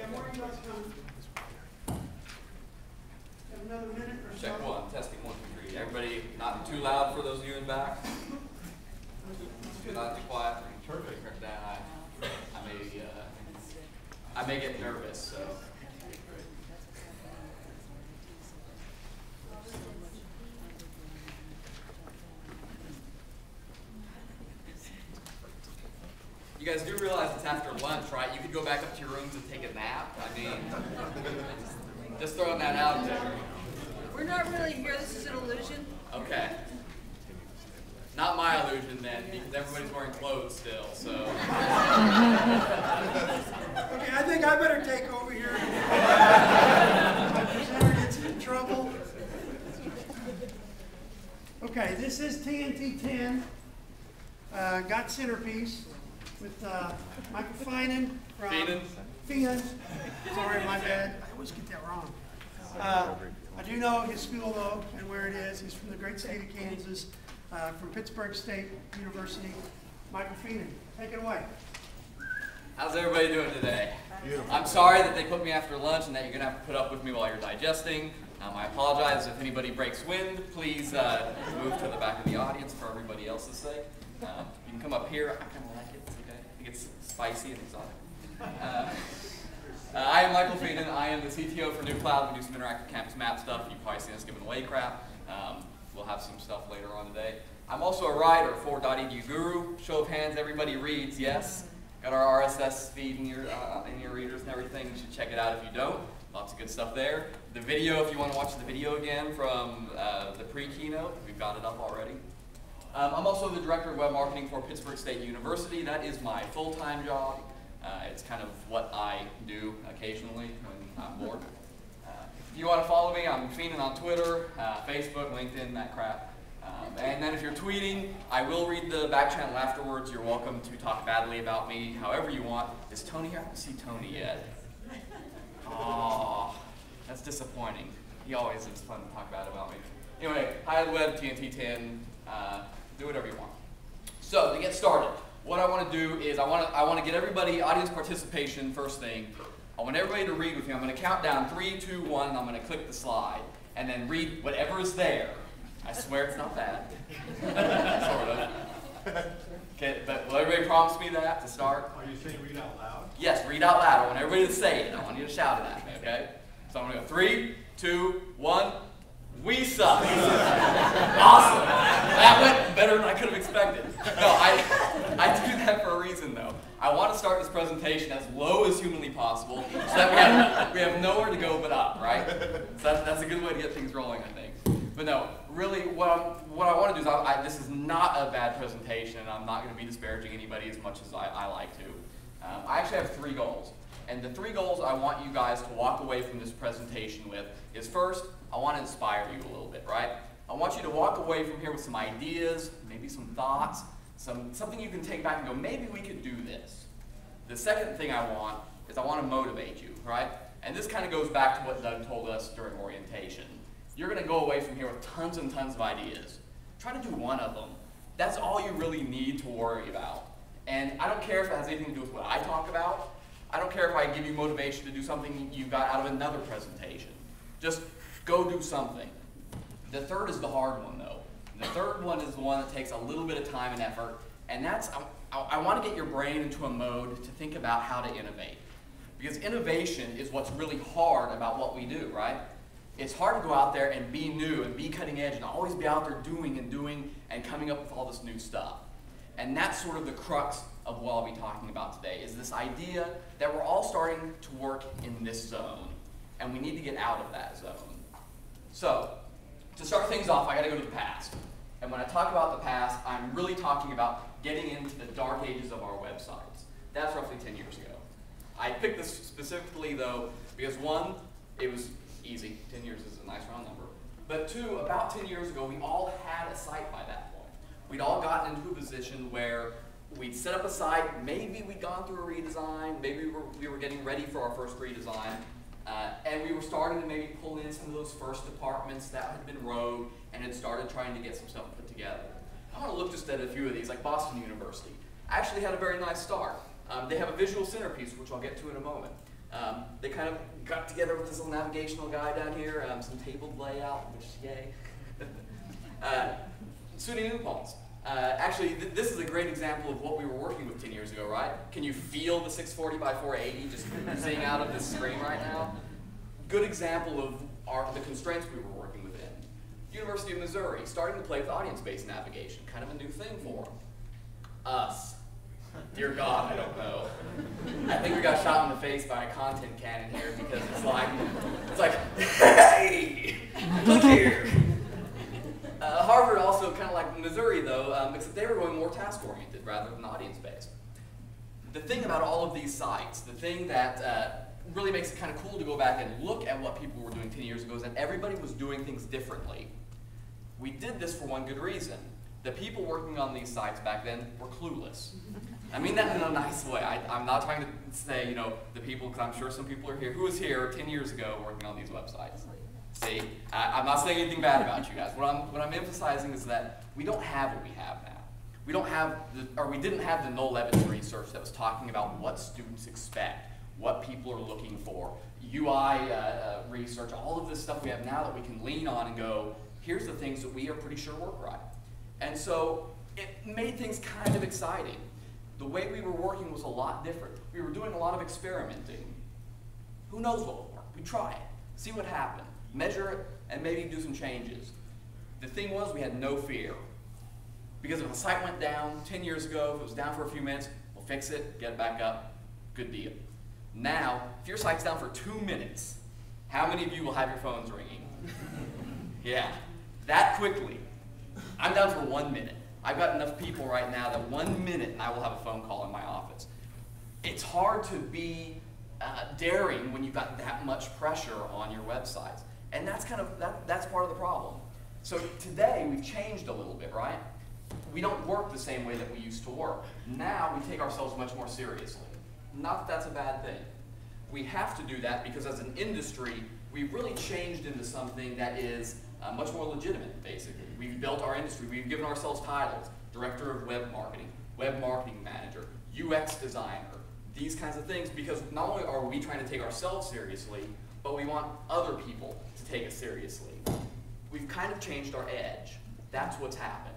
Yeah, where are you guys coming? Have another minute or so? Check one, testing 1, 2, 3. Everybody not too loud for those of you in back. Not too quiet. Perfect. Turn it down. I may get nervous, so. You guys do realize it's after lunch, right? You could go back up to your rooms and take a nap. I mean, just throwing that out there. We're not really here. This is an illusion. Okay. Not my illusion then, because everybody's wearing clothes still, so. Okay, I think I better take over here. My presenter gets in trouble. Okay, this is TNT 10. Got Centerpiece with Michael Finan from Finan. Sorry, my bad. I always get that wrong. I do know his school though and where it is. He's from the great state of Kansas, from Pittsburgh State University. Michael Finan, take it away. How's everybody doing today? Beautiful. I'm sorry that they put me after lunch and that you're going to have to put up with me while you're digesting. I apologize if anybody breaks wind. Please move to the back of the audience for everybody else's sake. You can come up here. I kind of like it. It's okay. I think it's spicy and exotic. I am Michael Finan. I am the CTO for New Cloud. We do some interactive campus map stuff. You've probably seen us giving away crap. We'll have some stuff later on today. I'm also a writer for .edu Guru. Show of hands, everybody reads, yes. Got our RSS feed in your readers and everything. You should check it out if you don't. Lots of good stuff there. The video, if you want to watch the video again from the pre-keynote, we've got it up already. I'm also the Director of Web Marketing for Pittsburgh State University. That is my full-time job. It's kind of what I do occasionally when I'm bored. If you want to follow me, I'm Finan on Twitter, Facebook, LinkedIn, that crap. And then if you're tweeting, I will read the back channel afterwards. You're welcome to talk badly about me however you want. Is Tony here? I don't see Tony yet. Oh, that's disappointing. He always is fun to talk bad about me. Anyway, HighEdWeb, TNT 10, do whatever you want. So to get started, what I want to do is I want to get everybody, audience participation first thing. I want everybody to read with me. I'm going to count down 3, 2, 1, and I'm going to click the slide. And then read whatever is there. I swear it's not bad. Sort of. Okay, but will everybody promise me that to start? Are you saying read out loud? Yes, read out loud. I want everybody to say it. I want you to shout it at me, okay? So I'm going to go 3, 2, 1. We suck. Awesome. That went better than I could have expected. No, I do that for a reason, though. I want to start this presentation as low as humanly possible so that we have nowhere to go but up, right? So that's a good way to get things rolling, I think. But no, really, what I want to do is, this is not a bad presentation, and I'm not going to be disparaging anybody as much as I like to. I actually have 3 goals. And the 3 goals I want you guys to walk away from this presentation with is, first, I want to inspire you a little bit, right? I want you to walk away from here with some ideas, maybe some thoughts, something you can take back and go, maybe we could do this. The second thing I want is I want to motivate you, right? And this kind of goes back to what Doug told us during orientation. You're going to go away from here with tons and tons of ideas. Try to do one of them. That's all you really need to worry about. And I don't care if it has anything to do with what I talk about. I don't care if I give you motivation to do something you got out of another presentation. Just go do something. The third is the hard one, though. The third one is the one that takes a little bit of time and effort, and that's, I want to get your brain into a mode to think about how to innovate. Because innovation is what's really hard about what we do, right? It's hard to go out there and be new and be cutting edge and always be out there doing and coming up with all this new stuff. And that's sort of the crux of what I'll be talking about today, is this idea that we're all starting to work in this zone, and we need to get out of that zone. So, to start things off, I got to go to the past. And when I talk about the past, I'm really talking about getting into the dark ages of our websites. That's roughly 10 years ago. I picked this specifically, though, because 1, it was easy. 10 years is a nice round number. But 2, about 10 years ago, we all had a site by that point. We'd all gotten into a position where we'd set up a site, maybe we'd gone through a redesign, maybe we were getting ready for our first redesign, and we were starting to maybe pull in some of those first departments that had been rogue and had started trying to get some stuff put together. I want to look just at a few of these, like Boston University. Actually had a very nice start. They have a visual centerpiece, which I'll get to in a moment. They kind of got together with this little navigational guy down here, some tabled layout, which is yay. SUNY New Paltz. Actually, this is a great example of what we were working with 10 years ago, right? Can you feel the 640 by 480 just oozing out of this screen right now? Good example of the constraints we were working within. University of Missouri, starting to play with audience-based navigation, kind of a new thing for them. Us. Dear God, I don't know. I think we got shot in the face by a content cannon here because it's like, hey, look here. Harvard also kind of like Missouri though, except they were going more task-oriented rather than audience-based. The thing about all of these sites, the thing that really makes it kind of cool to go back and look at what people were doing 10 years ago is that everybody was doing things differently. We did this for one good reason. The people working on these sites back then were clueless. I mean that in a nice way. I'm not trying to say, you know, the people, because I'm sure some people are here. Who was here 10 years ago working on these websites? See, I'm not saying anything bad about you guys. What I'm emphasizing is that we don't have what we have now. We don't have, we didn't have the null evidence research that was talking about what students expect, what people are looking for, UI research, all of this stuff we have now that we can lean on and go, here's the things that we are pretty sure work right. And so it made things kind of exciting. The way we were working was a lot different. We were doing a lot of experimenting. Who knows what will work? We try it, see what happened, measure it, and maybe do some changes. The thing was, we had no fear. Because if a site went down 10 years ago, if it was down for a few minutes, we'll fix it, get it back up, good deal. Now, if your site's down for 2 minutes, how many of you will have your phones ringing? Yeah, that quickly. I'm down for 1 minute. I've got enough people right now that 1 minute and I will have a phone call in my office. It's hard to be daring when you've got that much pressure on your websites. And that's kind of, that's part of the problem. So today we've changed a little bit, right? We don't work the same way that we used to work. Now we take ourselves much more seriously. Not that that's a bad thing. We have to do that because as an industry, we've really changed into something that is much more legitimate, basically. We've built our industry. We've given ourselves titles: Director of Web Marketing Manager, UX Designer, these kinds of things, because not only are we trying to take ourselves seriously, but we want other people to take us seriously. We've kind of changed our edge. That's what's happened.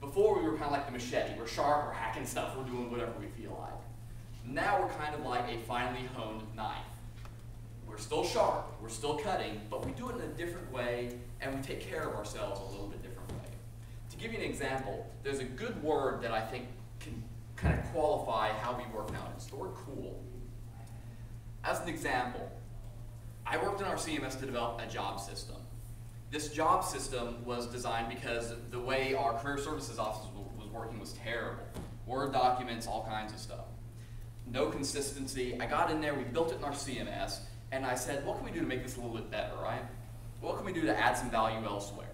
Before, we were kind of like the machete. We're sharp, we're hacking stuff, we're doing whatever we feel like. Now we're kind of like a finely honed knife. We're still sharp, we're still cutting, but we do it in a different way, and we take care of ourselves a little bit different way. To give you an example, there's a good word that I think can kind of qualify how we work now, and it's the word cool. As an example, I worked in our CMS to develop a job system. This job system was designed because the way our career services office was working was terrible. Word documents, all kinds of stuff. No consistency. I got in there, we built it in our CMS, and I said, what can we do to make this a little bit better, right? What can we do to add some value elsewhere?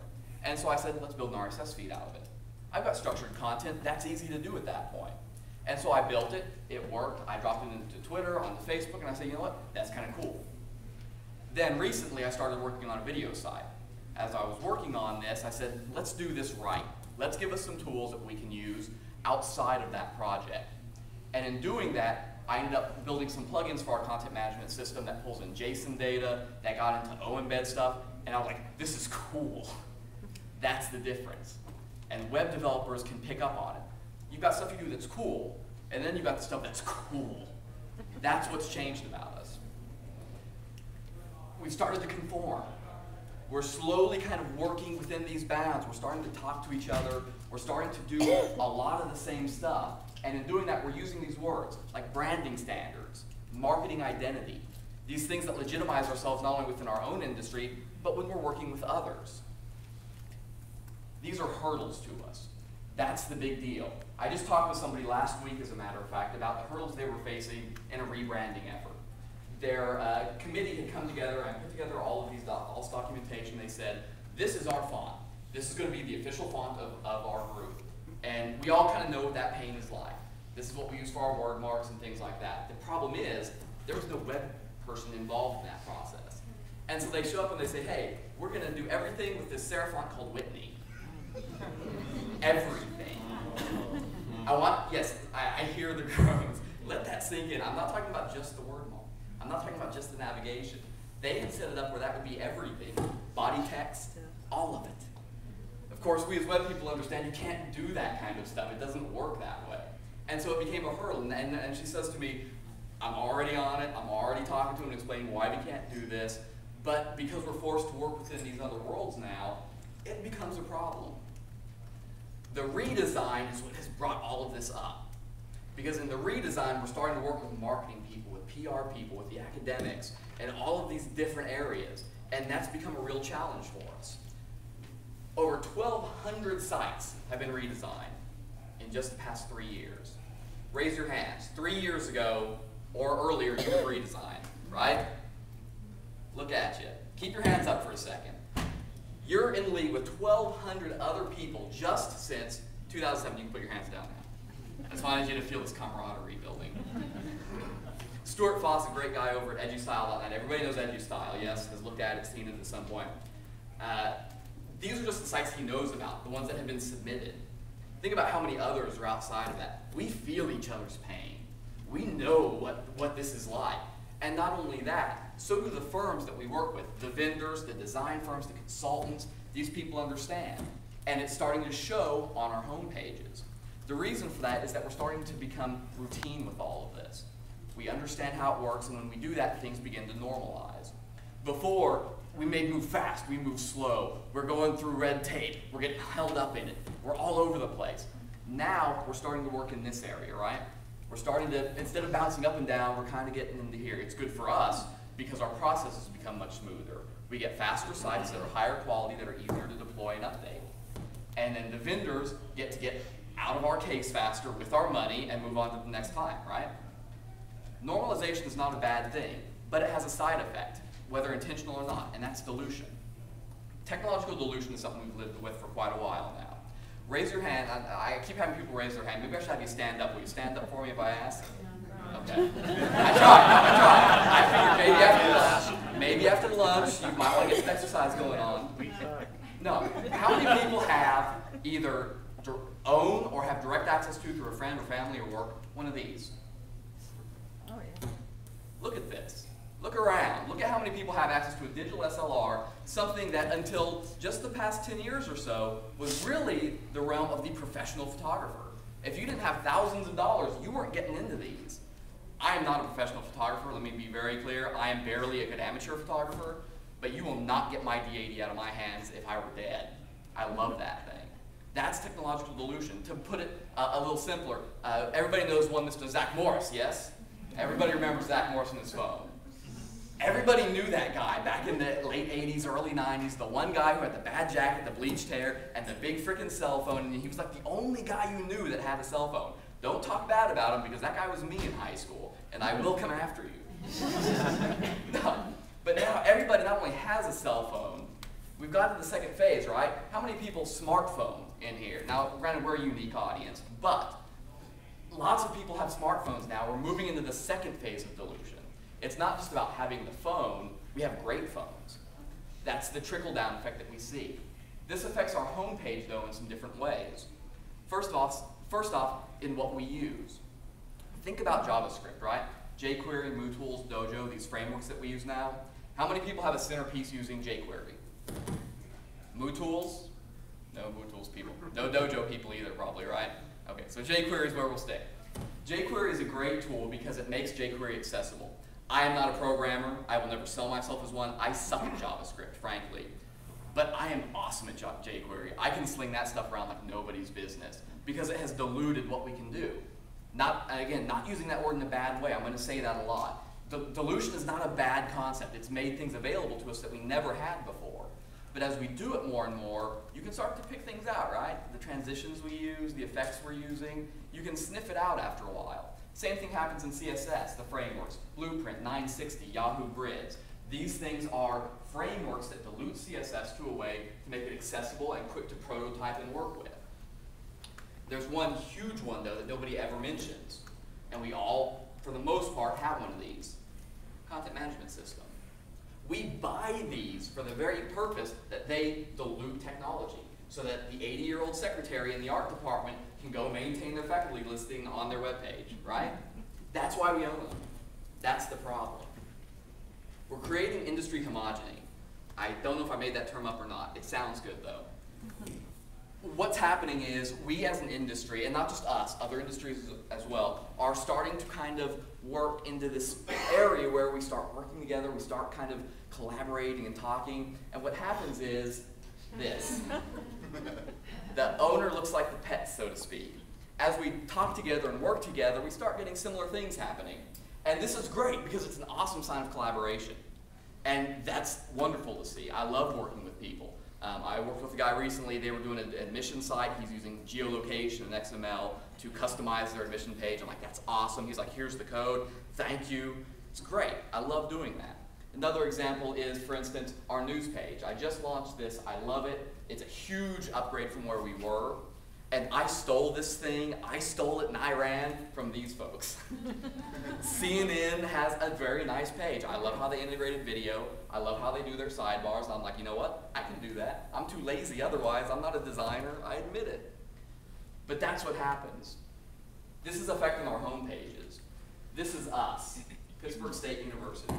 And so I said, let's build an RSS feed out of it. I've got structured content, that's easy to do at that point. And so I built it, it worked, I dropped it into Twitter, onto Facebook, and I said, you know what, that's kind of cool. Then recently I started working on a video site. As I was working on this, I said, let's do this right. Let's give us some tools that we can use outside of that project. And in doing that, I ended up building some plugins for our content management system that pulls in JSON data, that got into O-embed stuff, and I was like, this is cool. That's the difference. And web developers can pick up on it. You've got stuff you do that's cool, and then you've got the stuff that's cool. That's what's changed about us. We've started to conform. We're slowly kind of working within these bounds. We're starting to talk to each other. We're starting to do a lot of the same stuff. And in doing that, we're using these words like branding standards, marketing identity, these things that legitimize ourselves not only within our own industry, but when we're working with others. These are hurdles to us. That's the big deal. I just talked with somebody last week, as a matter of fact, about the hurdles they were facing in a rebranding effort. Their committee had come together and put together all of these documentation. They said, this is our font. This is going to be the official font of our group. And we all kind of know what that pain is like. This is what we use for our word marks and things like that. The problem is, there was no web person involved in that process. And so they show up and they say, hey, we're going to do everything with this serif font called Whitney. Everything. I hear the groans. Let that sink in. I'm not talking about just the word mark. I'm not talking about just the navigation. They had set it up where that would be everything. Body text, all of it. Of course, we as web people understand you can't do that kind of stuff. It doesn't work that way. And so it became a hurdle. And she says to me, I'm already on it. I'm already talking to him and explaining why we can't do this. But because we're forced to work within these other worlds now, it becomes a problem. The redesign is what has brought all of this up. Because in the redesign, we're starting to work with marketing people, with PR people, with the academics, and all of these different areas. And that's become a real challenge for us. Over 1,200 sites have been redesigned in just the past 3 years. Raise your hands. 3 years ago or earlier, you were redesigned, right? Look at you. Keep your hands up for a second. You're in league with 1,200 other people just since 2007. You can put your hands down now. I just wanted you to feel this camaraderie building. Stuart Foss, a great guy over at edustyle.net. Everybody knows edustyle, yes? Has looked at it, seen it at some point. These are just the sites he knows about, the ones that have been submitted. Think about how many others are outside of that. We feel each other's pain. We know what this is like. And not only that, so do the firms that we work with, the vendors, the design firms, the consultants. These people understand. And it's starting to show on our home pages. The reason for that is that we're starting to become routine with all of this. We understand how it works, and when we do that, things begin to normalize. Before, we may move fast, we move slow. We're going through red tape. We're getting held up in it. We're all over the place. Now, we're starting to work in this area, right? We're starting to, instead of bouncing up and down, we're kind of getting into here. It's good for us because our processes become much smoother. We get faster sites that are higher quality, that are easier to deploy and update. And then the vendors get to get out of our case faster with our money and move on to the next time, right? Normalization is not a bad thing, but it has a side effect, whether intentional or not, and that's dilution. Technological dilution is something we've lived with for quite a while now. Raise your hand. I keep having people raise their hand. Maybe I should have you stand up. Will you stand up for me if I ask? Okay. I tried. I figured maybe after lunch, you might want to get some exercise going on. No. How many people have either own or have direct access to through a friend or family or work one of these? Oh, yeah. Look at this. Look around. Look at how many people have access to a digital SLR, something that until just the past 10 years or so was really the realm of the professional photographer. If you didn't have thousands of dollars, you weren't getting into these. I am not a professional photographer, let me be very clear. I am barely a good amateur photographer, but you will not get my D80 out of my hands if I were dead. I love that thing. That's technological dilution. To put it a little simpler, everybody knows one Mr. Zach Morris, yes? Everybody remembers Zach Morris and his phone. Everybody knew that guy back in the late 80s, early 90s, the one guy who had the bad jacket, the bleached hair, and the big freaking cell phone, and he was like the only guy you knew that had a cell phone. Don't talk bad about him because that guy was me in high school, and I will come after you. No. But now everybody not only has a cell phone, we've got to the second phase, right? How many people smartphone in here? Now, granted, we're a unique audience, but lots of people have smartphones now. We're moving into the second phase of dilution. It's not just about having the phone, we have great phones. That's the trickle-down effect that we see. This affects our homepage, though, in some different ways. First off, in what we use. Think about JavaScript, right? jQuery, MooTools, Dojo, these frameworks that we use now. How many people have a Centerpiece using jQuery? MooTools? No MooTools people. No Dojo people either, probably, right? Okay, so jQuery is where we'll stay. jQuery is a great tool because it makes jQuery accessible. I am not a programmer. I will never sell myself as one. I suck at JavaScript, frankly. But I am awesome at jQuery. I can sling that stuff around like nobody's business because it has diluted what we can do. Again, not using that word in a bad way. I'm going to say that a lot. Dilution is not a bad concept. It's made things available to us that we never had before. But as we do it more and more, you can start to pick things out, right? The transitions we use, the effects we're using, you can sniff it out after a while. Same thing happens in CSS, the frameworks. Blueprint, 960, Yahoo Grids. These things are frameworks that dilute CSS to a way to make it accessible and quick to prototype and work with. There's one huge one, though, that nobody ever mentions. And we all, for the most part, have one of these. Content management system. We buy these for the very purpose that they dilute technology, so that the 80-year-old secretary in the art department can go maintain their faculty listing on their webpage, right? That's why we own them. That's the problem. industry homogeneity. I don't know if I made that term up or not. It sounds good though. What's happening is we as an industry, and not just us, other industries as well, are starting to kind of work into this area where we start working together, we start kind of collaborating and talking, and what happens is this. The owner looks like the pet, so to speak. As we talk together and work together, we start getting similar things happening. And this is great because it's an awesome sign of collaboration. And that's wonderful to see. I love working with people. I worked with a guy recently, they were doing an admission site. He's using geolocation and XML to customize their admission page. I'm like, that's awesome. He's like, here's the code, thank you. It's great, I love doing that. Another example is, for instance, our news page. I just launched this, I love it. It's a huge upgrade from where we were. And I stole this thing, I stole it in Iran from these folks. CNN has a very nice page. I love how they integrated video. I love how they do their sidebars. I'm like, you know what? I can do that. I'm too lazy otherwise. I'm not a designer. I admit it. But that's what happens. This is affecting our home pages. This is us, Pittsburgh State University.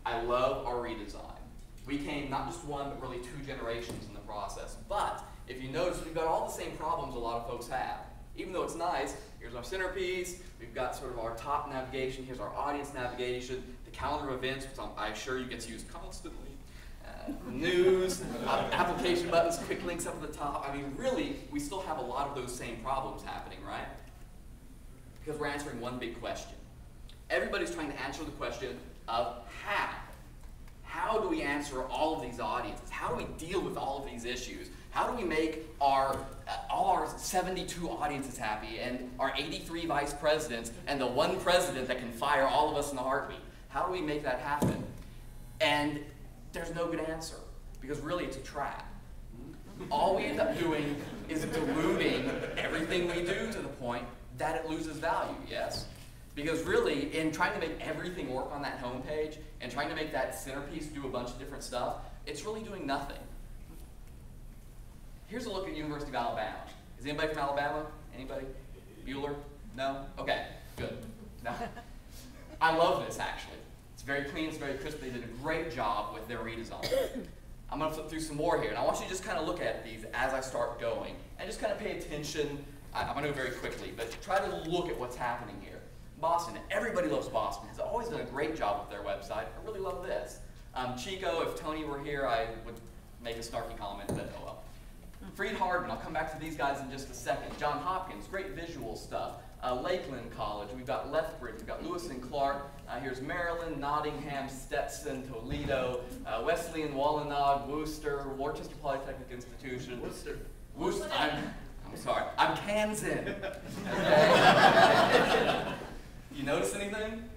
I love our redesign. We came not just one, but really 2 generations in the process. But if you notice, we've got all the same problems a lot of folks have. Even though it's nice, here's our centerpiece, we've got sort of our top navigation, here's our audience navigation, the calendar of events, which I assure you gets used constantly, news, application buttons, quick links up at the top. I mean, really, we still have a lot of those same problems happening, right? Because we're answering one big question. Everybody's trying to answer the question of how. How do we answer all of these audiences? How do we deal with all of these issues? How do we make all our 72 audiences happy and our 83 vice presidents and the one president that can fire all of us in a heartbeat? How do we make that happen? And there's no good answer because really it's a trap. All we end up doing is diluting everything we do to the point that it loses value, yes? Because really, in trying to make everything work on that homepage and trying to make that centerpiece do a bunch of different stuff, it's really doing nothing. Here's a look at University of Alabama. Is anybody from Alabama? Anybody? Bueller? No? Okay, good. No? I love this, actually. It's very clean, it's very crisp. They did a great job with their redesign. I'm going to flip through some more here, and I want you to just kind of look at these as I start going, and just kind of pay attention. I'm going to go very quickly, but try to look at what's happening here. Boston, everybody loves Boston, has always done a great job with their website. I really love this. Chico, if Tony were here, I would make a snarky comment, but oh well. Freed-Hardeman, I'll come back to these guys in just a second. Johns Hopkins, great visual stuff. Lakeland College, we've got Lethbridge, we've got Lewis and Clark. Here's Maryland, Nottingham, Stetson, Toledo, Wesleyan, Wallanogue, Worcester, Worcester Polytechnic Institution. Worcester. I'm sorry, I'm Kansan. Okay. You notice anything?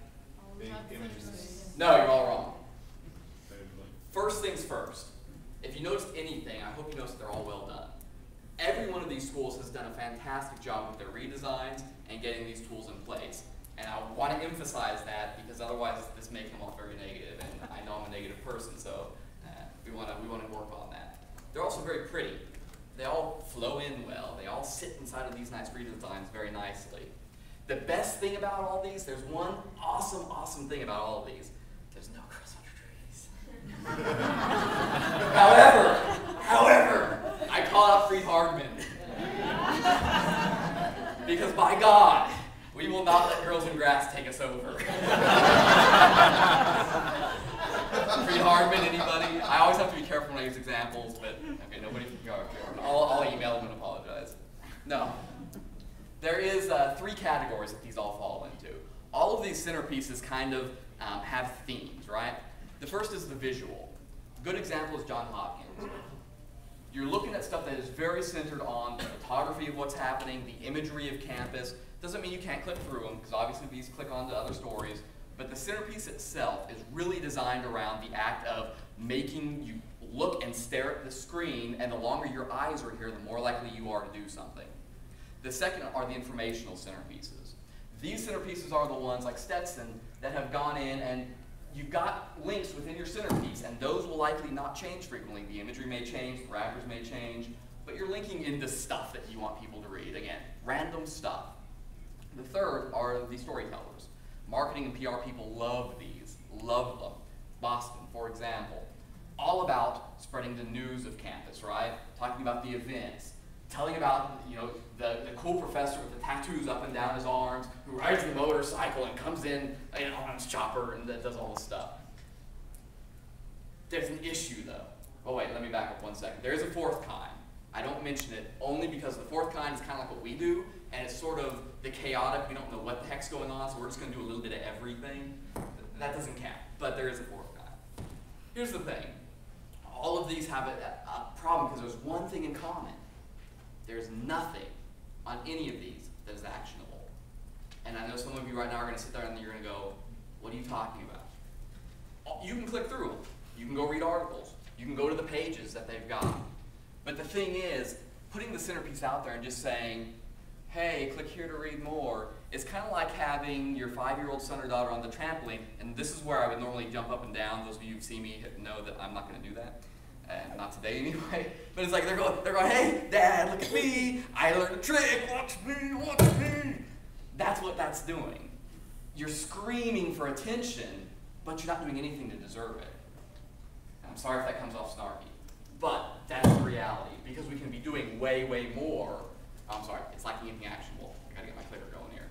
No, you're all wrong. First things first. If you noticed anything, I hope you noticed they're all well done. Every one of these schools has done a fantastic job with their redesigns and getting these tools in place. And I want to emphasize that because otherwise this may come off very negative, and I know I'm a negative person, so we want to work on that. They're also very pretty. They all flow in well. They all sit inside of these nice redesigns very nicely. The best thing about all these, there's one awesome thing about all of these. There's no girls under trees. However, I call out Freed-Hardeman. Because by God, we will not let girls in grass take us over. Freed-Hardeman, anybody? I always have to be careful when I use examples, but okay, nobody from Freed-Hardeman. I'll email them and apologize. No. There is 3 categories that these all fall into. All of these centerpieces kind of have themes, right? The first is the visual. A good example is Johns Hopkins. You're looking at stuff that is very centered on the photography of what's happening, the imagery of campus. Doesn't mean you can't click through them, because obviously these click onto other stories, but the centerpiece itself is really designed around the act of making you look and stare at the screen, and the longer your eyes are here, the more likely you are to do something. The second are the informational centerpieces. These centerpieces are the ones like Stetson that have gone in and you've got links within your centerpiece, and those will likely not change frequently. The imagery may change, the wrappers may change, but you're linking into stuff that you want people to read. Again, random stuff. The third are the storytellers. Marketing and PR people love these, love them. Boston, for example, all about spreading the news of campus, right? Talking about the events, telling about, you know, the cool professor with the tattoos up and down his arms who rides the motorcycle and comes in, you know, on his chopper and does all this stuff. There's an issue though. Oh wait, let me back up 1 second. There is a fourth kind. I don't mention it only because the fourth kind is kind of like what we do, and it's sort of the chaotic, we don't know what the heck's going on, so we're just going to do a little bit of everything. That doesn't count, but there is a fourth kind. Here's the thing. All of these have a problem because there's one thing in common. There's nothing on any of these that is actionable. And I know some of you right now are going to sit there and you're going to go, what are you talking about? You can click through them. You can go read articles. You can go to the pages that they've got. But the thing is, putting the centerpiece out there and just saying, hey, click here to read more, is kind of like having your 5-year-old son or daughter on the trampoline, and this is where I would normally jump up and down. Those of you who've seen me know that I'm not going to do that. Not today anyway. But it's like they're going, hey, Dad, look at me. I learned a trick. Watch me, watch me. That's what that's doing. You're screaming for attention, but you're not doing anything to deserve it. And I'm sorry if that comes off snarky, but that's the reality, because we can be doing way, way more. I'm sorry, it's lacking anything actionable. I gotta get my clicker going here.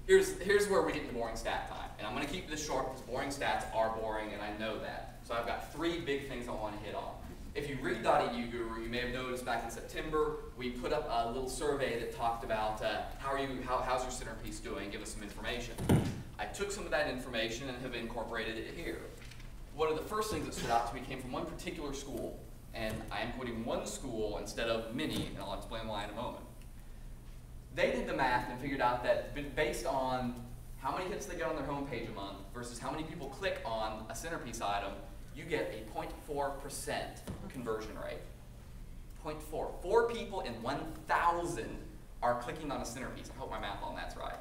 Here's where we get into boring stat time. And I'm gonna keep this short because boring stats are boring, and I know that. So I've got 3 big things I want to hit on. If you read .edu Guru, you may have noticed back in September, we put up a little survey that talked about how's your centerpiece doing, give us some information. I took some of that information and have incorporated it here. One of the first things that stood out to me came from one particular school, and I am quoting one school instead of many, and I'll explain why in a moment. They did the math and figured out that based on how many hits they get on their homepage a month versus how many people click on a centerpiece item, you get a 0.4% conversion rate. 0.4. 4 people in 1,000 are clicking on a centerpiece. I hope my math on that's right.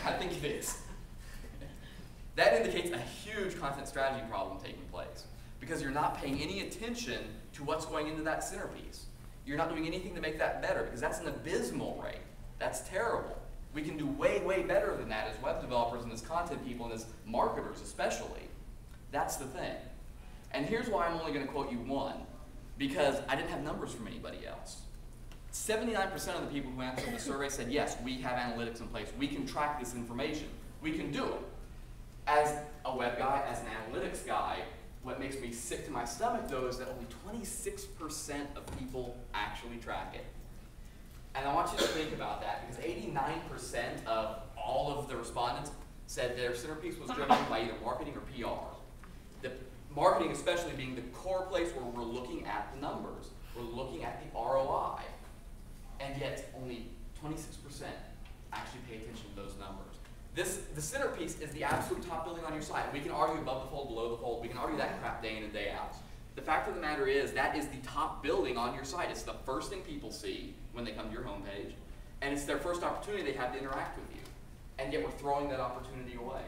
I think it is. That indicates a huge content strategy problem taking place because you're not paying any attention to what's going into that centerpiece. You're not doing anything to make that better because that's an abysmal rate. That's terrible. We can do way, way better than that as web developers and as content people and as marketers especially. That's the thing. And here's why I'm only going to quote you one, because I didn't have numbers from anybody else. 79% of the people who answered the survey said, yes, we have analytics in place. We can track this information. We can do it. As a web guy, as an analytics guy, what makes me sick to my stomach, though, is that only 26% of people actually track it. And I want you to think about that, because 89% of all of the respondents said their centerpiece was driven by either marketing or PR. The marketing especially being the core place where we're looking at the numbers. We're looking at the ROI. And yet only 26% actually pay attention to those numbers. The centerpiece is the absolute top building on your site. We can argue above the fold, below the fold. We can argue that crap day in and day out. The fact of the matter is that is the top building on your site. It's the first thing people see when they come to your homepage. And it's their first opportunity they have to interact with you. And yet we're throwing that opportunity away.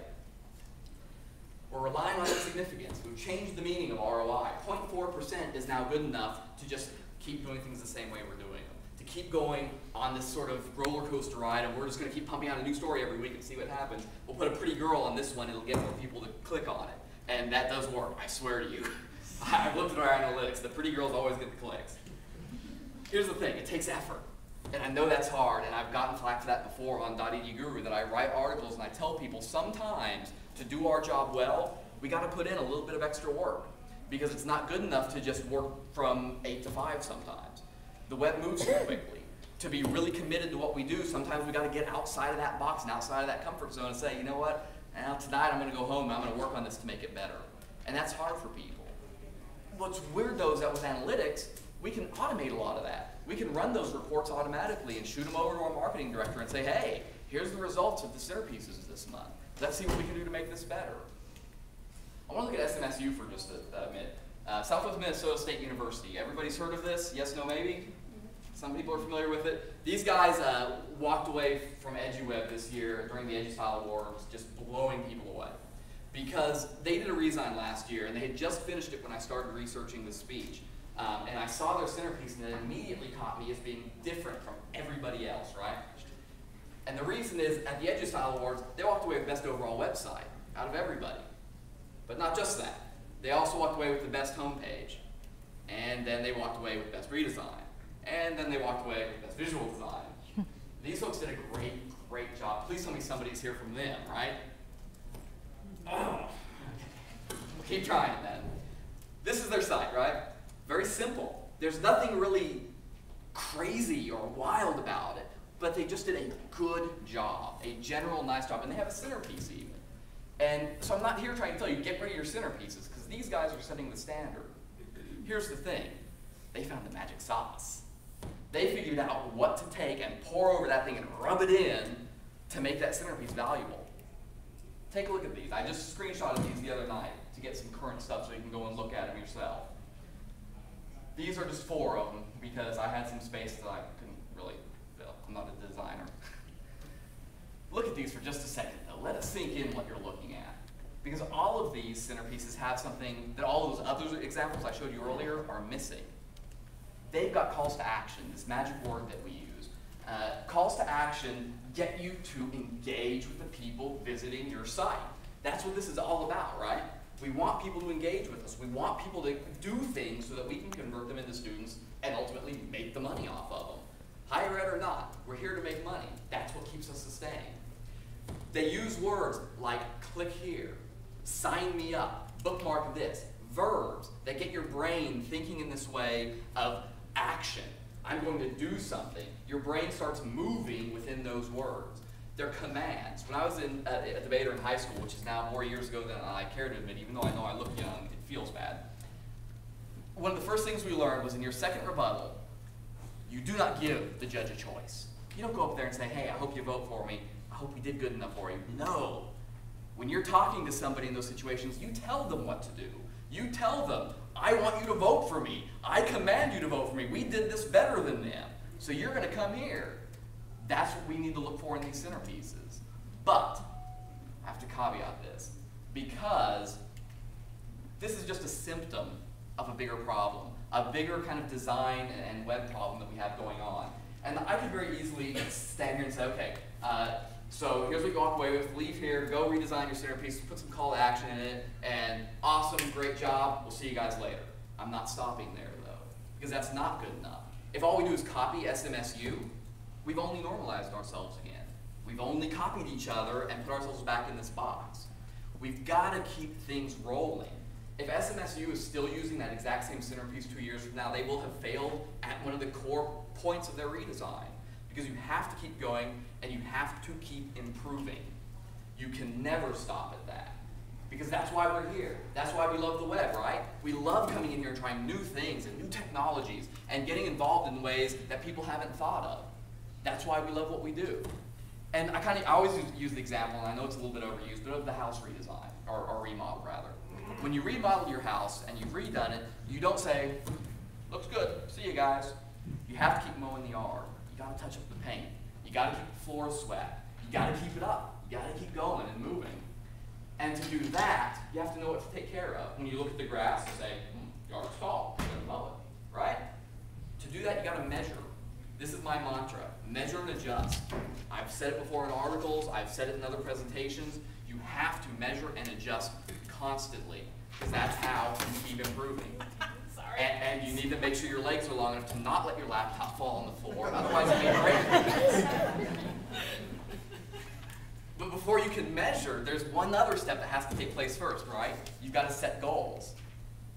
We're relying on insignificance. We've changed the meaning of ROI. 0.4% is now good enough to just keep doing things the same way we're doing them. To keep going on this sort of roller coaster ride, and we're just going to keep pumping out a new story every week and see what happens. We'll put a pretty girl on this one, it'll get more people to click on it. And that does work, I swear to you. I've looked at our analytics. The pretty girls always get the clicks. Here's the thing, it takes effort. And I know that's hard, and I've gotten flack for that before on .edu Guru, that I write articles and I tell people sometimes to do our job well, we got to put in a little bit of extra work, because it's not good enough to just work from 8 to 5 sometimes. The web moves too quickly. To be really committed to what we do, sometimes we got to get outside of that box and outside of that comfort zone and say, you know what, now tonight I'm going to go home and I'm going to work on this to make it better. And that's hard for people. What's weird though is that with analytics, we can automate a lot of that. We can run those reports automatically and shoot them over to our marketing director and say, hey, here's the results of the centerpieces this month. Let's see what we can do to make this better. I want to look at SMSU for just a minute. Southwest Minnesota State University. Everybody's heard of this? Yes, no, maybe? Some people are familiar with it. These guys walked away from HighEdWeb this year during the EduStyle Awards, just blowing people away. Because they did a redesign last year, and they had just finished it when I started researching the speech. And I saw their centerpiece, and it immediately caught me as being different from everybody else, right? And the reason is, at the EduStyle Awards, they walked away with Best Overall Website out of everybody. But not just that. They also walked away with the best homepage. And then they walked away with best redesign. And then they walked away with best visual design. These folks did a great, great job. Please tell me somebody's here from them, right? Oh. We'll keep trying then. This is their site, right? Very simple. There's nothing really crazy or wild about it, but they just did a good job, a general nice job, and they have a centerpiece even. And so I'm not here trying to tell you, get rid of your centerpieces, because these guys are setting the standard. Here's the thing. They found the magic sauce. They figured out what to take and pour over that thing and rub it in to make that centerpiece valuable. Take a look at these. I just screenshotted these the other night to get some current stuff so you can go and look at them yourself. These are just 4 of them because I had some space that I couldn't really fill. I'm not a designer. Look at these for just a second though. Let it sink in what you're looking at. Because all of these centerpieces have something that all those other examples I showed you earlier are missing. They've got calls to action, this magic word that we use. Calls to action get you to engage with the people visiting your site. That's what this is all about, right? We want people to engage with us. We want people to do things so that we can convert them into students and ultimately make the money off of them. Higher ed or not, we're here to make money. That's what keeps us sustained. They use words like click here, sign me up, bookmark this, verbs that get your brain thinking in this way of action. I'm going to do something. Your brain starts moving within those words. They're commands. When I was a debater in high school, which is now more years ago than I care to admit, even though I know I look young, it feels bad. One of the first things we learned was in your second rebuttal, you do not give the judge a choice. You don't go up there and say, hey, I hope you vote for me. I hope we did good enough for you. No. When you're talking to somebody in those situations, you tell them what to do. You tell them, I want you to vote for me. I command you to vote for me. We did this better than them. So you're going to come here. That's what we need to look for in these centerpieces. But I have to caveat this, because this is just a symptom of a bigger problem, a bigger kind of design and web problem that we have going on. And I could very easily stand here and say, okay, so here's what you walk away with. Leave here, go redesign your centerpiece, put some call to action in it, and awesome, great job, we'll see you guys later. I'm not stopping there though, because that's not good enough. If all we do is copy SMSU, we've only normalized ourselves again. We've only copied each other and put ourselves back in this box. We've got to keep things rolling. If SMSU is still using that exact same centerpiece 2 years from now, they will have failed at one of the core points of their redesign. Because you have to keep going and you have to keep improving. You can never stop at that. Because that's why we're here. That's why we love the web, right? We love coming in here and trying new things and new technologies and getting involved in ways that people haven't thought of. That's why we love what we do. And I always use the example, and I know it's a little bit overused, but of the house redesign, or remodel rather. When you remodel your house and you've redone it, you don't say, looks good, see you guys. You have to keep mowing the yard. You gotta touch up the paint. You gotta keep the floors swept. You gotta keep it up. You gotta keep going and moving. And to do that, you have to know what to take care of. When you look at the grass and say, yard's tall, you gotta mow it, right? To do that, you gotta measure. This is my mantra, measure and adjust. I've said it before in articles, I've said it in other presentations. You have to measure and adjust constantly, because that's how you keep improving. And you need to make sure your legs are long enough to not let your laptop fall on the floor, otherwise it may break. But before you can measure, there's one other step that has to take place first, right? You've got to set goals.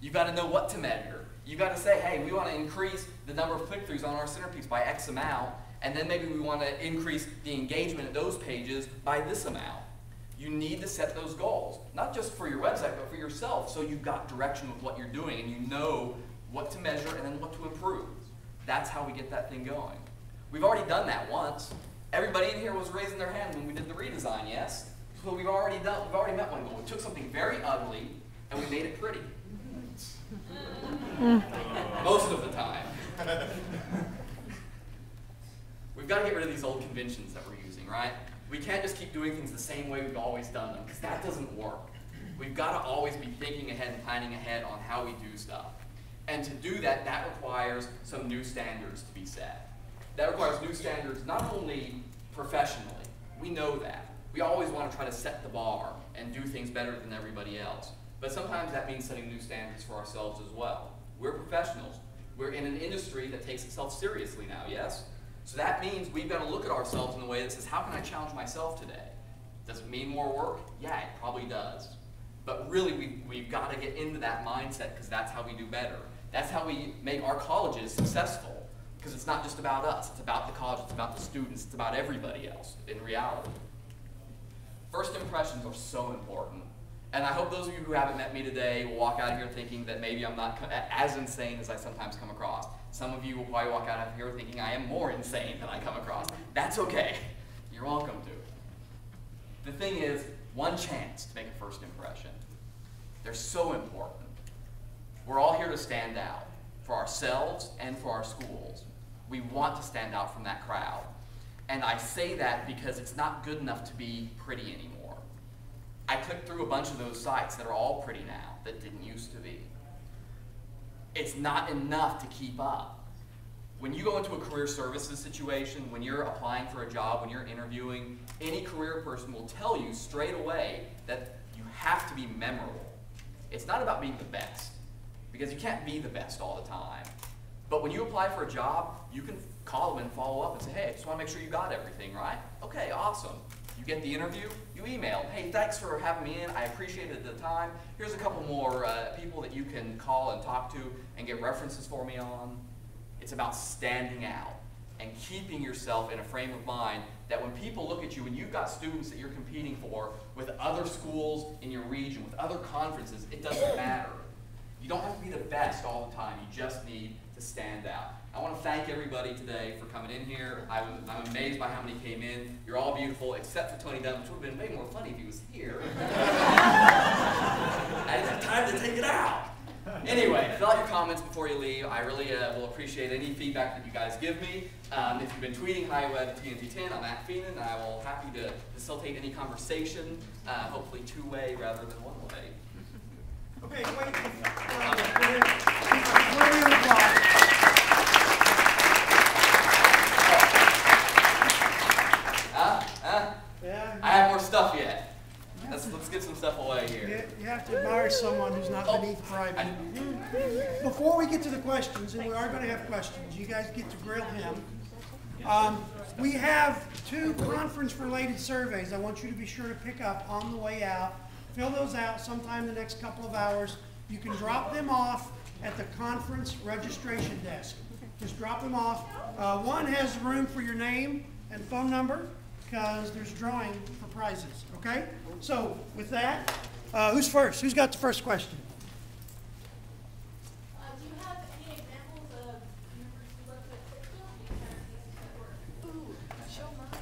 You've got to know what to measure. You've got to say, hey, we want to increase the number of click-throughs on our centerpiece by X amount, and then maybe we want to increase the engagement of those pages by this amount. You need to set those goals, not just for your website, but for yourself, so you've got direction with what you're doing and you know what to measure and then what to improve. That's how we get that thing going. We've already done that once. Everybody in here was raising their hand when we did the redesign, yes? So we've already met one goal. We took something very ugly and we made it pretty. Most of the time. We've got to get rid of these old conventions that we're using, right? We can't just keep doing things the same way we've always done them, because that doesn't work. We've got to always be thinking ahead and planning ahead on how we do stuff. And to do that, that requires some new standards to be set. That requires new standards not only professionally, we know that. We always want to try to set the bar and do things better than everybody else. But sometimes that means setting new standards for ourselves as well. We're professionals. We're in an industry that takes itself seriously now, yes? So that means we've got to look at ourselves in a way that says, how can I challenge myself today? Does it mean more work? Yeah, it probably does. But really, we've got to get into that mindset because that's how we do better. That's how we make our colleges successful, because it's not just about us. It's about the college. It's about the students. It's about everybody else in reality. First impressions are so important. And I hope those of you who haven't met me today will walk out of here thinking that maybe I'm not as insane as I sometimes come across. Some of you will probably walk out of here thinking I am more insane than I come across. That's okay. You're welcome to. The thing is, one chance to make a first impression. They're so important. We're all here to stand out for ourselves and for our schools. We want to stand out from that crowd. And I say that because it's not good enough to be pretty anymore. I clicked through a bunch of those sites that are all pretty now, that didn't used to be. It's not enough to keep up. When you go into a career services situation, when you're applying for a job, when you're interviewing, any career person will tell you straight away that you have to be memorable. It's not about being the best, because you can't be the best all the time. But when you apply for a job, you can call them and follow up and say, hey, I just want to make sure you got everything, right? Okay, awesome. You get the interview, you email, hey, thanks for having me in, I appreciated the time. Here's a couple more people that you can call and talk to and get references for me on. It's about standing out and keeping yourself in a frame of mind that when people look at you and you've got students that you're competing for with other schools in your region, with other conferences, it doesn't matter. You don't have to be the best all the time, you just need to stand out. I want to thank everybody today for coming in here. I'm amazed by how many came in. You're all beautiful, except for Tony Dunn, which would have been way more funny if he was here. I didn't have time to take it out. Anyway, fill out your comments before you leave. I really will appreciate any feedback that you guys give me. If you've been tweeting HighEdWeb TNT10, I'm at Feenan, and I will happy to facilitate any conversation, hopefully two-way rather than one-way. Okay, wait. Before we apply. Yeah. I have more stuff yet. Let's get some stuff away here. You have to admire someone who's not beneath bribing. Before we get to the questions, and we are going to have questions, you guys get to grill him. We have 2 conference-related surveys I want you to be sure to pick up on the way out. Fill those out sometime in the next couple of hours. You can drop them off at the conference registration desk. Just drop them off. One has room for your name and phone number, because there's drawing for prizes, okay? So, with that, who's first? Who's got the first question? Do you have any examples of university websites that work? Ooh, show mine.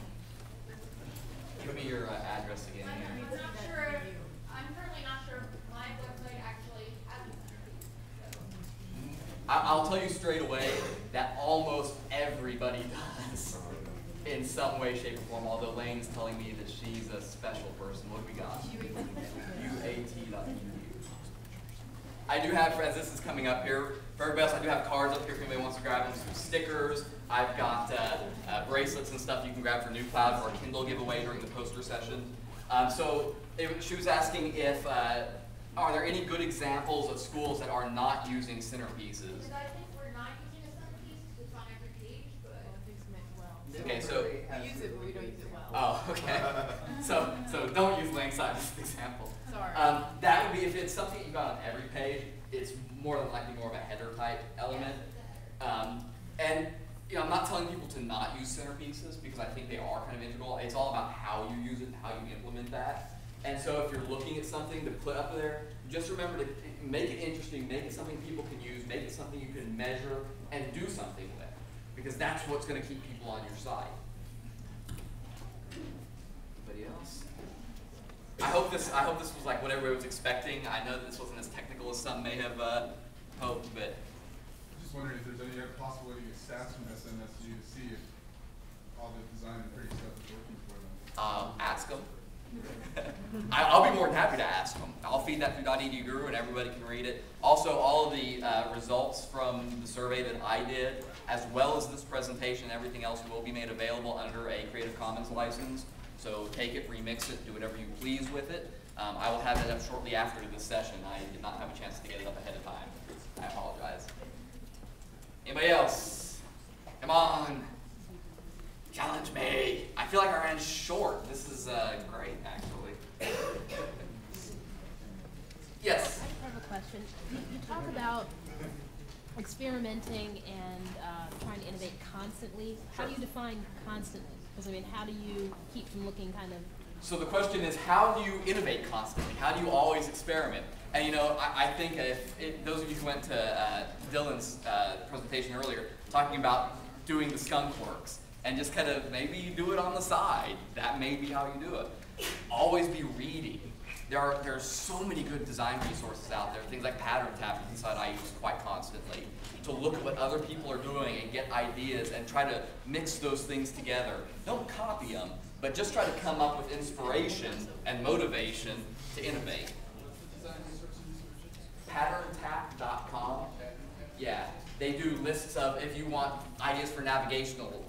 Give me your address again here. I'm not sure. I'm currently not sure if my website actually has a Centerpiece. I'll tell you straight away that almost everybody does. In some way, shape, or form, although Lane's telling me that she's a special person. What have we got? UAT.edu. I do have, as this is coming up here, for everybody else, I do have cards up here if anybody wants to grab them, some stickers. I've got bracelets and stuff you can grab for New Cloud for a Kindle giveaway during the poster session. She was asking if, are there any good examples of schools that are not using centerpieces? Because I think we're not using a Centerpiece because it's on every page, but... Okay, so We use it, but we don't use it well. oh, okay. So don't use Langside as an example. Sorry. That would be if it's something you got on every page. It's more than likely more of a header type element. And you know, I'm not telling people to not use centerpieces because I think they are kind of integral. It's all about how you use it and how you implement that. And so if you're looking at something to put up there, just remember to make it interesting, make it something people can use, make it something you can measure and do something with. Because that's what's going to keep people on your site. Anybody else? I hope this was like what everybody was expecting. I know that this wasn't as technical as some may have hoped, but I'm just wondering if there's any possible way to get stats from SNSU to see if all the design and pretty stuff is working for them. Ask them. I'll be more than happy to ask them. I'll feed that through .edu and everybody can read it. Also, all of the results from the survey that I did, as well as this presentation and everything else, will be made available under a Creative Commons license. So take it, remix it, do whatever you please with it. I will have it up shortly after this session. I did not have a chance to get it up ahead of time. I apologize. Anybody else? Come on. Challenge me. I feel like I ran short. This is great, actually. Yes? I have a question. You talk about experimenting and trying to innovate constantly. How do you define constantly? Because, I mean, how do you keep from looking kind of... So the question is, how do you innovate constantly? How do you always experiment? And you know, I think if those of you who went to Dylan's presentation earlier, talking about doing the skunk works, and just kind of maybe you do it on the side. That may be how you do it. Always be reading. There are so many good design resources out there. Things like Pattern Tap inside I use quite constantly to look at what other people are doing and get ideas and try to mix those things together. Don't copy them, but just try to come up with inspiration and motivation to innovate. PatternTap.com. Yeah, they do lists of, if you want ideas for navigational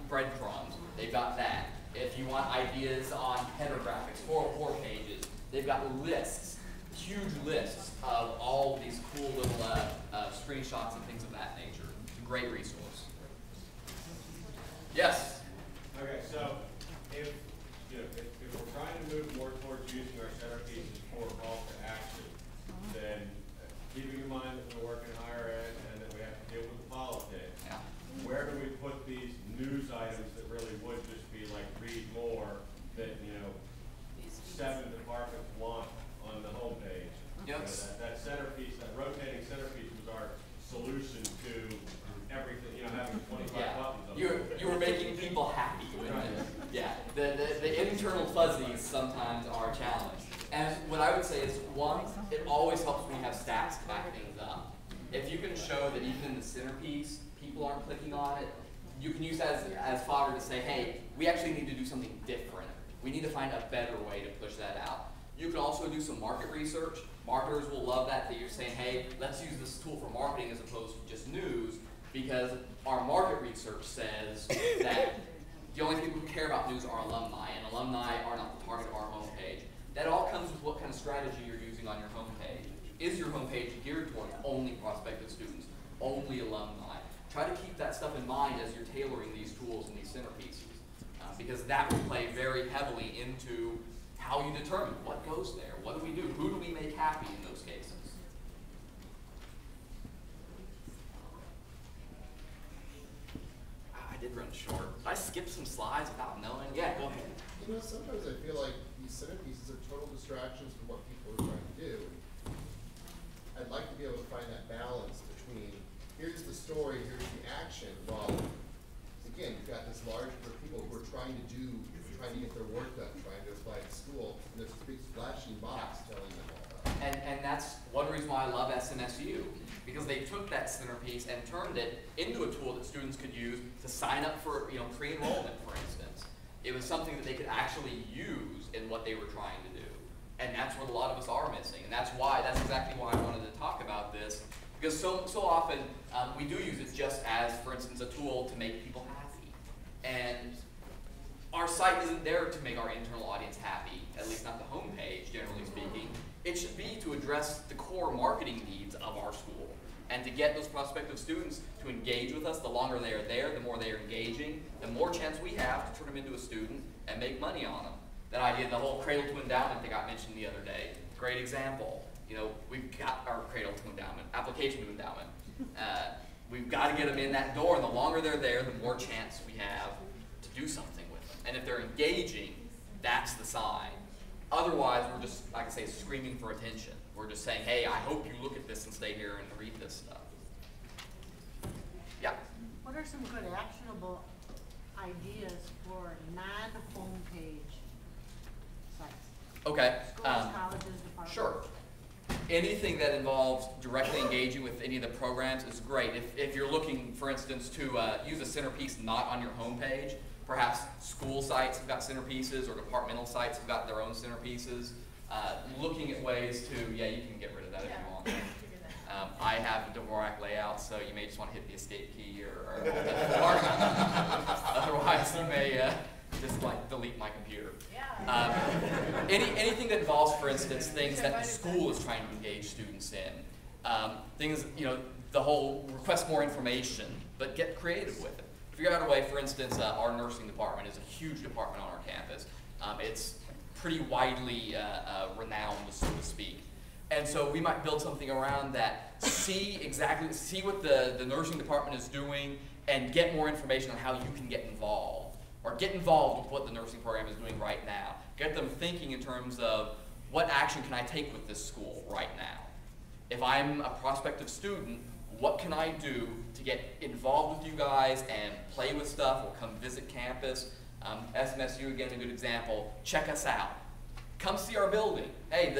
breadcrumbs, they've got that. If you want ideas on header graphics, 404 pages, they've got lists, huge lists of all these cool little screenshots and things of that nature. It's a great resource. Yes? Okay, so if we're trying to move more towards using our centerpieces for call to action, then keeping in mind that we're working higher ed and that we have to deal with the politics, Yeah. where do we put these news items that really would just be like read more that 7 departments want on the homepage? Yes. That centerpiece, that rotating centerpiece was our solution to everything. Having 25 Yeah. buttons. On You were making people happy with it. Yeah. The internal fuzzies sometimes are a challenge. And what I would say is, one, it always helps when you have stats to back things up. If you can show that even in the centerpiece, people aren't clicking on it, you can use that as fodder to say, hey, we actually need to do something different. We need to find a better way to push that out. You can also do some market research. Marketers will love that you're saying, hey, let's use this tool for marketing as opposed to just news, because our market research says that the only people who care about news are alumni, and alumni are not the target of our homepage. That all comes with what kind of strategy you're using on your homepage. Is your homepage geared toward only prospective students, only alumni? Try to keep that stuff in mind as you're tailoring these tools and these centerpieces, because that will play very heavily into how you determine what goes there, what do we do, who do we make happy in those cases. I did run short. I skipped some slides without knowing. Yeah, go ahead. Sometimes I feel like these centerpieces are total distractions from what people are trying to do. I'd like to be able to find that balance between here's the story, here's the action, while again, you've got this large group of people who are trying to get their work done, trying to apply to school, and there's this big flashing box telling them all that. And that's one reason why I love SNSU, because they took that centerpiece and turned it into a tool that students could use to sign up for pre-enrollment, for instance. It was something that they could actually use in what they were trying to do. And that's what a lot of us are missing. And that's exactly why I wanted to talk about this, because so often we do use it just as, for instance, a tool to make people happy. And our site isn't there to make our internal audience happy, at least not the homepage, generally speaking. It should be to address the core marketing needs of our school and to get those prospective students to engage with us. The longer they are there, the more they are engaging, the more chance we have to turn them into a student and make money on them. That idea, the whole cradle to endowment that got mentioned the other day, great example. We've got our cradle to endowment, application to endowment. We've got to get them in that door, and the longer they're there, the more chance we have to do something with them. And if they're engaging, that's the sign. Otherwise, we're just, like I say, screaming for attention. We're just saying, hey, I hope you look at this and stay here and read this stuff. Yeah? What are some good actionable ideas for non-homepage sites? Okay. Schools, colleges, departments? Sure. Anything that involves directly engaging with any of the programs is great. If you're looking, for instance, to use a centerpiece not on your homepage, perhaps school sites have got centerpieces or departmental sites have got their own centerpieces. Looking at ways to, you can get rid of that if you want. I have a Dvorak layout, so you may just want to hit the escape key or otherwise you may just like delete my computer. Anything that involves, for instance, things that the school is trying to engage students in. Things, the whole request more information, but get creative with it. Figure out a way, for instance, our nursing department is a huge department on our campus. It's pretty widely renowned, so to speak. And so we might build something around that, see what the nursing department is doing, and get more information on how you can get involved, or get involved with what the nursing program is doing right now. Get them thinking in terms of, what action can I take with this school right now? If I'm a prospective student, what can I do to get involved with you guys and play with stuff, or come visit campus? SMSU, again, a good example. Check us out. Come see our building. Hey,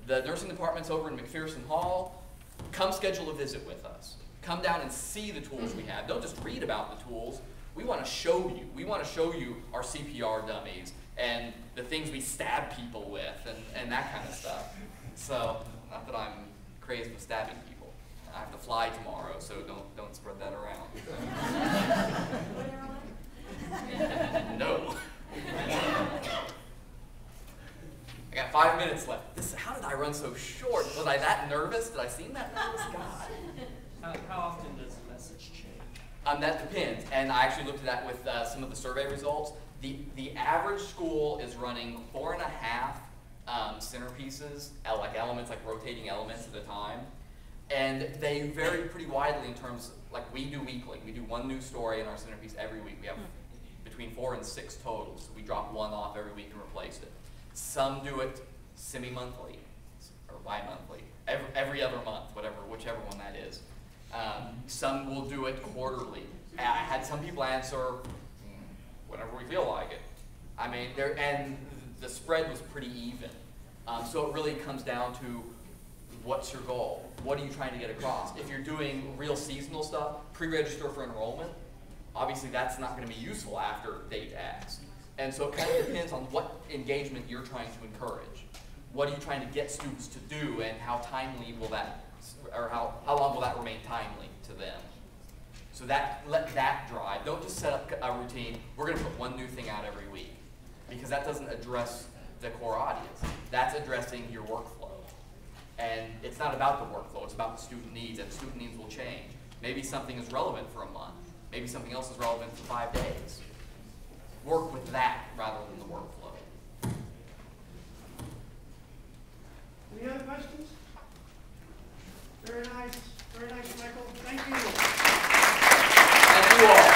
the nursing department's over in McPherson Hall. Come schedule a visit with us. Come down and see the tools we have. Don't just read about the tools. We want to show you. We want to show you our CPR dummies and the things we stab people with and that kind of stuff. So, not that I'm crazed with stabbing people. I have to fly tomorrow, so don't spread that around. No. I got 5 minutes left. How did I run so short? Was I that nervous? Did I seem that nervous? God. How often does the message change? That depends, and I actually looked at that with some of the survey results. The average school is running 4.5 centerpieces, like elements, like rotating elements at a time. And they vary pretty widely in terms, like we do weekly. We do one new story in our centerpiece every week. We have between 4 and 6 totals. So we drop one off every week and replace it. Some do it semi-monthly or bi-monthly, every other month, whichever one that is. Some will do it quarterly. I had some people answer whenever we feel like it. I mean, and the spread was pretty even. So it really comes down to, what's your goal? What are you trying to get across? If you're doing real seasonal stuff, pre-register for enrollment, obviously that's not going to be useful after date X. And so it kind of depends on what engagement you're trying to encourage. What are you trying to get students to do, and how timely will that, or how long will that remain timely to them? So let that drive. Don't just set up a routine. We're going to put one new thing out every week, because that doesn't address the core audience. That's addressing your workflow. And it's not about the workflow, it's about the student needs, and student needs will change. Maybe something is relevant for a month. Maybe something else is relevant for 5 days. Work with that rather than the workflow. Any other questions? Very nice, Michael. Thank you. Thank you all.